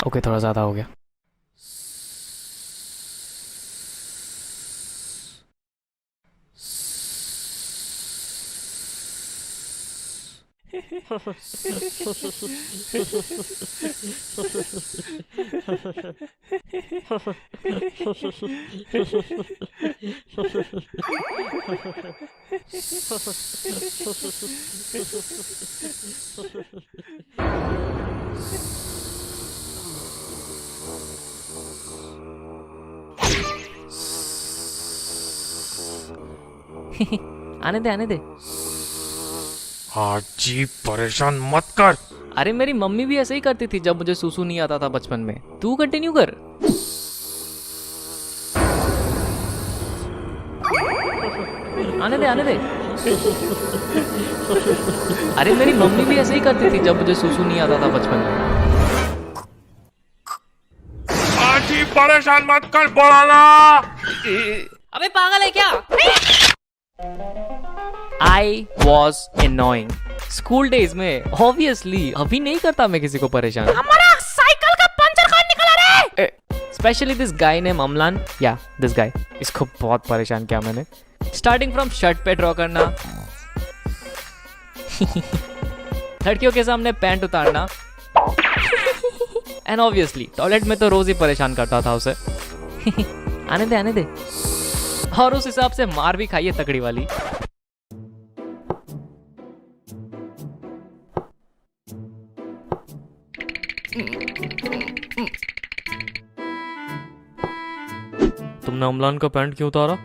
Okay, थोड़ा ज़्यादा हो गया। आने दे, आने दे। जी परेशान मत कर। अरे मेरी मम्मी भी ऐसे ही करती थी जब मुझे सूसू नहीं आता था बचपन में। तू कंटिन्यू कर। आने दे, आने दे। अरे मेरी मम्मी भी ऐसे ही करती थी जब मुझे सूसू नहीं आता था बचपन में। जी परेशान मत कर, बोला। अबे पागल है क्या? I was annoying. School days में ऑब्वियसली अभी नहीं करता मैं किसी को परेशान। हमारा साइकिल का पंचर कहाँ निकला रे? Specially this guy name Amlan, या दिस गाय, इसको बहुत परेशान किया मैंने। स्टार्टिंग फ्रॉम शर्ट पे ड्रॉ करना, लड़कियों के सामने पैंट उतारना, एंड ऑब्वियसली टॉयलेट में तो रोज ही परेशान करता था उसे। आने दे, आने दे। और उस हिसाब से मार भी खाइए तगड़ी वाली। तुमने अमलान का पैंट क्यों उतारा?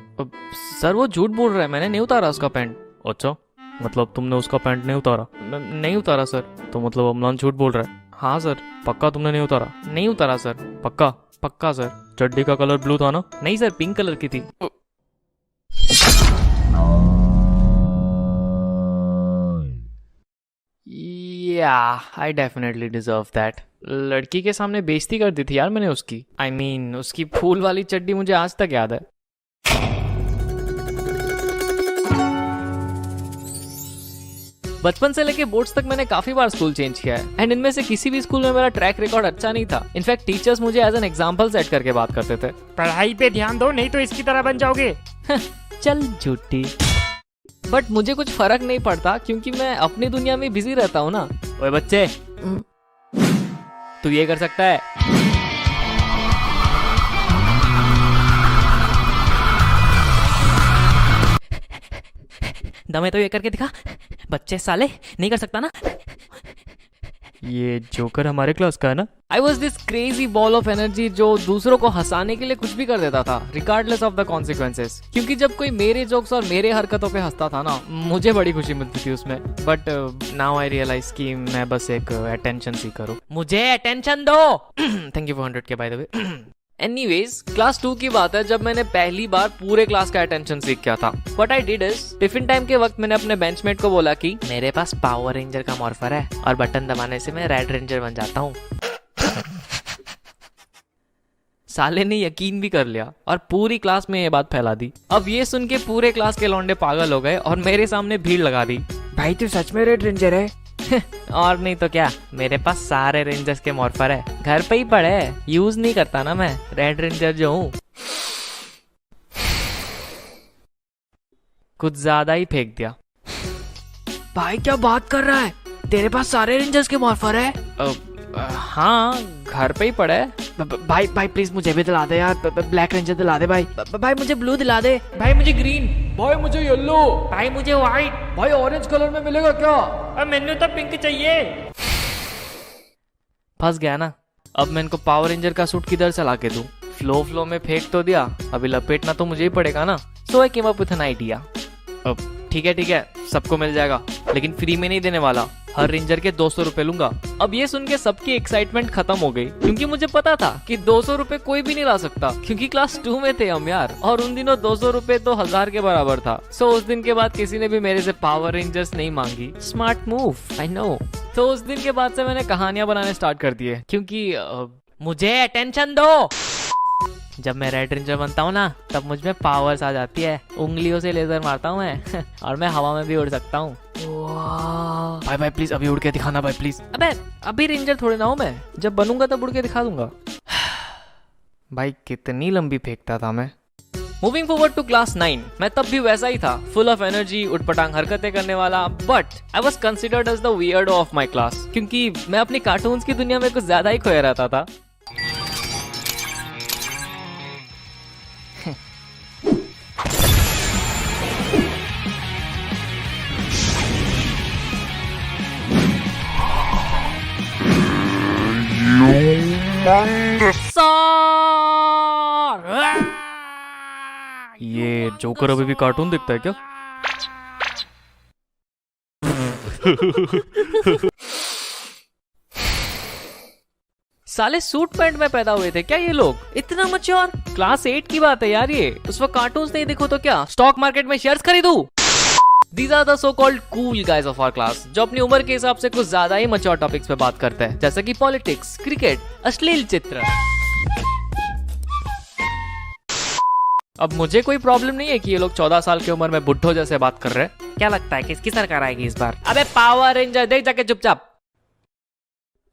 सर वो झूठ बोल रहा है, मैंने नहीं उतारा उसका पैंट। अच्छा, मतलब तुमने उसका पैंट नहीं उतारा? नहीं उतारा सर। तो मतलब अमलान झूठ बोल रहा है? हाँ सर। पक्का तुमने नहीं उतारा? नहीं उतारा सर। पक्का? पक्का सर। चड्डी का कलर ब्लू था ना? नहीं सर, पिंक कलर की थी। I definitely deserve that. लड़की के सामने बेइज्जती कर दी थी यार मैंने उसकी। I mean, उसकी फूल वाली चड्डी मुझे आज तक याद है। बचपन से लेके बोर्ड्स तक मैंने काफी बार स्कूल चेंज किया है, एंड इनमें से किसी भी स्कूल में मेरा ट्रैक रिकॉर्ड अच्छा नहीं था। इनफैक्ट टीचर्स मुझे एज एन एग्जांपल सेट करके बात करते थे। पढ़ाई पे ध्यान दो, नहीं तो इसकी तरह बन जाओगे। चल झूठी। बट मुझे कुछ फर्क नहीं पड़ता क्योंकि मैं अपनी दुनिया में बिजी रहता हूँ ना। ओए बच्चे, तू ये कर सकता है? दमे तो ये करके दिखा। बच्चे साले, नहीं कर सकता ना? ये जोकर हमारे क्लास का है ना? I was this crazy ball of energy जो दूसरों को हंसाने के लिए कुछ भी कर देता था, रिगार्डलेस ऑफ द कॉन्सिक्वेंसेस। क्योंकि जब कोई मेरे जोक्स और मेरे हरकतों पे हंसता था ना, मुझे बड़ी खुशी मिलती थी उसमें। बट नाउ आई रियलाइज कि मैं बस एक अटेंशन सीकर हूँ। मुझे अटेंशन दो। Thank you for 100K by the way. Anyways, class 2 की बात है जब मैंने पहली बार पूरे क्लास का अटेंशन सीख किया था। What I did is, tiffin time के वक्त मैंने अपने बेंचमेट को बोला कि मेरे पास पावर रेंजर का मॉर्फर है और बटन दबाने से मैं रेड रेंजर बन जाता हूँ। साले ने यकीन भी कर लिया और पूरी क्लास में ये बात फैला दी। अब ये सुन के पूरे क्लास के लौंडे पागल हो गए और मेरे सामने भीड़ लगा दी। भाई तू सच में रेड रेंजर है? और नहीं तो क्या, मेरे पास सारे रेंजर्स के मॉर्फर है, घर पे ही पड़े है, यूज नहीं करता ना मैं, रेड रेंजर जो हूँ। कुछ ज्यादा ही फेंक दिया। भाई क्या बात कर रहा है? तेरे पास सारे रेंजर्स के मॉर्फर है? हाँ, घर पे ही पड़ा है। भाई भाई प्लीज मुझे भी दिला दे यार, ब्लैक रेंजर दिला दे भाई। भाई मुझे ब्लू दिला दे। भाई मुझे ग्रीन। भाई मुझे येलो। भाई मुझे व्हाइट। भाई ऑरेंज कलर में मिलेगा क्या? अब मैंने तो पिंक चाहिए। फंस गया ना। अब मैं इनको पावर रेंजर का सूट किधर से ला के दूं? फ्लो में फेंक तो दिया, अभी लपेटना तो मुझे ही पड़ेगा ना। So I came up with an idea. अब ठीक है, सबको मिल जाएगा, लेकिन फ्री में नहीं देने वाला। हर रेंजर के 200 रुपए लूंगा। अब ये सुन के सबकी एक्साइटमेंट खत्म हो गई, क्योंकि मुझे पता था कि 200 रुपए कोई भी नहीं ला सकता, क्योंकि क्लास 2 में थे हम यार, और उन दिनों 200 रुपए तो 1000 के बराबर था। सो उस दिन के बाद किसी ने भी मेरे से पावर रेंजर्स नहीं मांगी। Smart move, I know. तो उस दिन के बाद से मैंने कहानियां बनाने स्टार्ट कर दिए, क्योंकि मुझे अटेंशन दो। जब मैं रेड रेंजर बनता हूँ ना तब मुझ में पावर्स आ जाती है, उंगलियों से लेजर मारता हूँ मैं और मैं हवा में भी उड़ सकता हूँ। भाई भाई प्लीज अभी उड़ के दिखाना भाई प्लीज। अबे अभी रेंजर थोड़े ना हूँ मैं, जब बनूंगा तब उड़ के दिखा दूंगा। भाई कितनी लंबी फेंकता था मैं। मूविंग फॉरवर्ड टू क्लास 9, मैं तब भी वैसा ही था, फुल ऑफ एनर्जी, उठपटांग हरकतें करने वाला, but I was considered as the weirdo of my class, क्योंकि मैं अपनी कार्टून्स की दुनिया में कुछ ज्यादा ही खोया रहता था। ये जोकर अभी भी कार्टून देखता है क्या? साले सूट पैंट में पैदा हुए थे क्या ये लोग? इतना मच्योर? क्लास 8 की बात है यार ये। उस वक्त कार्टून्स नहीं देखो तो क्या स्टॉक मार्केट में शेयर्स खरीदूं? These are the so-called cool guys of our class, जो अपनी उम्र के हिसाब से कुछ ज्यादा ही मच्योर टॉपिक्स पे बात करते हैं, जैसे कि पॉलिटिक्स, क्रिकेट, अश्लील चित्र। अब मुझे कोई प्रॉब्लम नहीं है कि ये लोग 14 साल की उम्र में बुड्ढों जैसे बात कर रहे हैं। क्या लगता है किसकी सरकार आएगी इस बार? अबे पावर रेंजर देख जाके चुपचाप।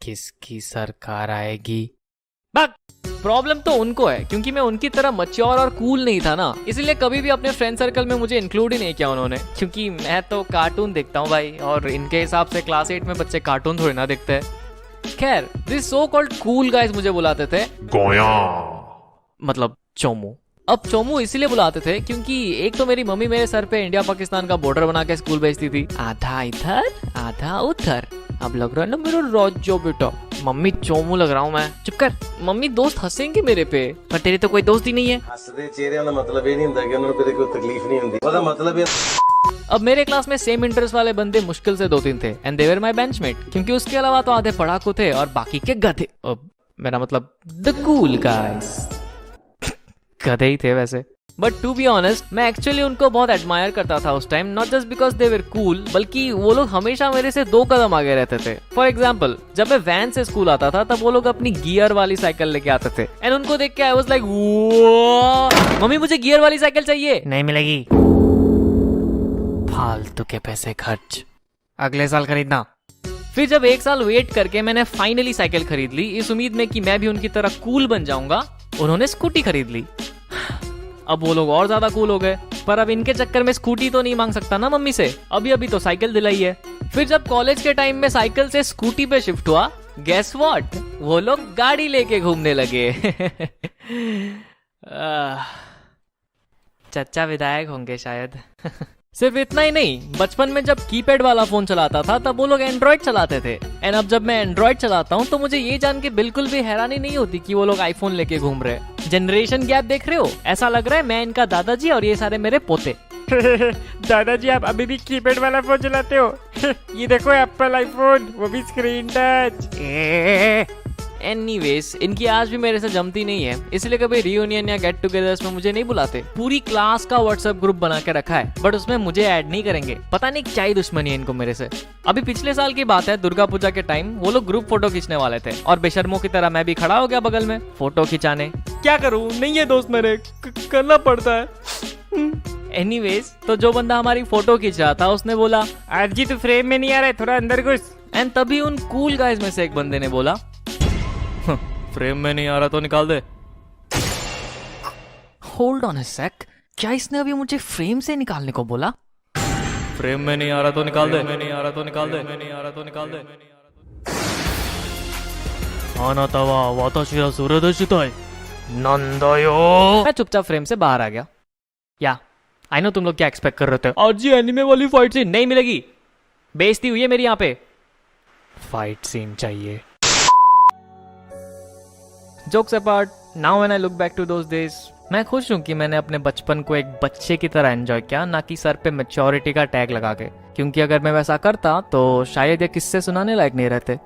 किसकी सरकार आएगी? बक। प्रॉब्लम तो उनको है क्योंकि मैं उनकी तरह मच्योर और कूल नहीं था ना, इसलिए कभी भी अपने फ्रेंड सर्कल में मुझे इंक्लूड ही नहीं किया उन्होंने, क्योंकि मैं तो कार्टून देखता हूँ भाई, और इनके हिसाब से क्लास 8 में बच्चे कार्टून थोड़ी ना देखते हैं। खैर this so called cool guys मुझे बुलाते थे गोया, मतलब चोमू। अब चोमू इसलिए बुलाते थे क्योंकि एक तो मेरी मम्मी मेरे सर पे इंडिया पाकिस्तान का बॉर्डर बना के स्कूल भेजती थी, आधा इधर आधा उधर। अब लग रहा है ना मेरा राजो बेटा। मम्मी चोमू लग रहा हूँ मैं? चुप कर। मम्मी दोस्त हंसेंगे मेरे पे, पर तेरे तो कोई दोस्त ही नहीं है। हसदे चेहरे का मतलब ये नहीं होता कि उन्हें कोई तकलीफ नहीं होती, उसका मतलब ये। अब मेरे क्लास में सेम इंटरेस्ट वाले बंदे मुश्किल से 2-3 थे, and they were my benchmate, क्योंकि उसके अलावा तो आधे पढ़ाकू थे और बाकी के गधे। अब मेरा मतलब द कूल गाइस। गधे ही थे वैसे, बट टू बी ऑनेस्ट मैं एक्चुअली उनको बहुत एडमायर करता था उस time, not just because they were cool, बल्कि वो लोग हमेशा मेरे से 2 कदम आगे रहते थे। फॉर एग्जाम्पल जब मैं वैन से स्कूल आता था तब वो लोग अपनी गियर वाली साइकिल लेके आते थे, एंड उनको देख के आई वाज लाइक मम्मी मुझे गियर वाली साइकिल चाहिए। नहीं मिलेगी, फालतू के पैसे खर्च, अगले साल खरीदना। फिर जब 1 साल वेट करके मैंने फाइनली साइकिल खरीद ली, इस उम्मीद में कि मैं भी उनकी तरह कूल बन जाऊंगा, उन्होंने स्कूटी खरीद ली। अब वो लोग और ज्यादा कूल हो गए, पर अब इनके चक्कर में स्कूटी तो नहीं मांग सकता ना मम्मी से, अभी अभी तो साइकिल दिलाई है। फिर जब कॉलेज के टाइम में साइकिल से स्कूटी पे शिफ्ट हुआ, गेस व्हाट, वो लोग गाड़ी लेके घूमने लगे। चचा विधायक होंगे शायद। सिर्फ इतना ही नहीं, बचपन में जब कीपैड वाला फोन चलाता था तब वो लोग एंड्रॉइड चलाते थे, एंड अब जब मैं एंड्रॉइड चलाता हूँ तो मुझे ये जान के बिल्कुल भी हैरानी नहीं होती कि वो लोग आईफोन लेके घूम रहे हैं। जनरेशन गैप देख रहे हो? ऐसा लग रहा है मैं इनका दादाजी और ये सारे मेरे पोते। दादाजी आप अभी भी कीपैड वाला फोन चलाते हो? ये देखो एप्पल आईफोन, वो भी स्क्रीन टच। एनीवेज इनकी आज भी मेरे से जमती नहीं है, इसलिए कभी रियूनियन या गेट टुगेदर्स में मुझे नहीं बुलाते। पूरी क्लास का व्हाट्सएप ग्रुप बना के रखा है, बट उसमें मुझे ऐड नहीं करेंगे। पता नहीं क्या ही दुश्मनी है इनको मेरे से। अभी पिछले साल की बात है, दुर्गा पूजा के टाइम वो लोग ग्रुप फोटो खींचने वाले थे, और बेशर्मों की तरह मैं भी खड़ा हो गया बगल में फोटो खिंचाने। क्या करूं, नहीं है दोस्त मेरे, करना पड़ता है। एनीवेज तो जो बंदा हमारी फोटो खींच रहा था उसने बोला, आज जी तो फ्रेम में नहीं आ रहा है, थोड़ा अंदर घुस। एंड तभी उन कूल गाइज में से एक बंदे ने बोला, फ्रेम में नहीं आ रहा तो निकाल दे। होल्ड ऑन अ सेक, क्या इसने अभी मुझे फ्रेम से निकालने को बोला? फ्रेम में नहीं आ रहा तो निकाल दे, में नहीं आ रहा तो निकाल दे, में नहीं आ रहा तो निकाल दे। आनातावा वाताशी वा सूर्य शिताई नंदायो। मैं चुपचाप फ्रेम से बाहर आ गया। या आई नो तुम लोग क्या एक्सपेक्ट कर रहे थे, आज जी एनिमे वाली फाइट सीन नहीं मिलेगी, बेइज्जती हुई है मेरी यहाँ पे, फाइट सीन चाहिए। Jokes apart, now when I look back to those days, मैं खुश हूँ कि मैंने अपने बचपन को एक बच्चे की तरह एंजॉय किया, ना कि सर पे मैच्योरिटी का टैग लगा के, क्योंकि अगर मैं वैसा करता तो शायद ये किस्से सुनाने लायक नहीं रहते।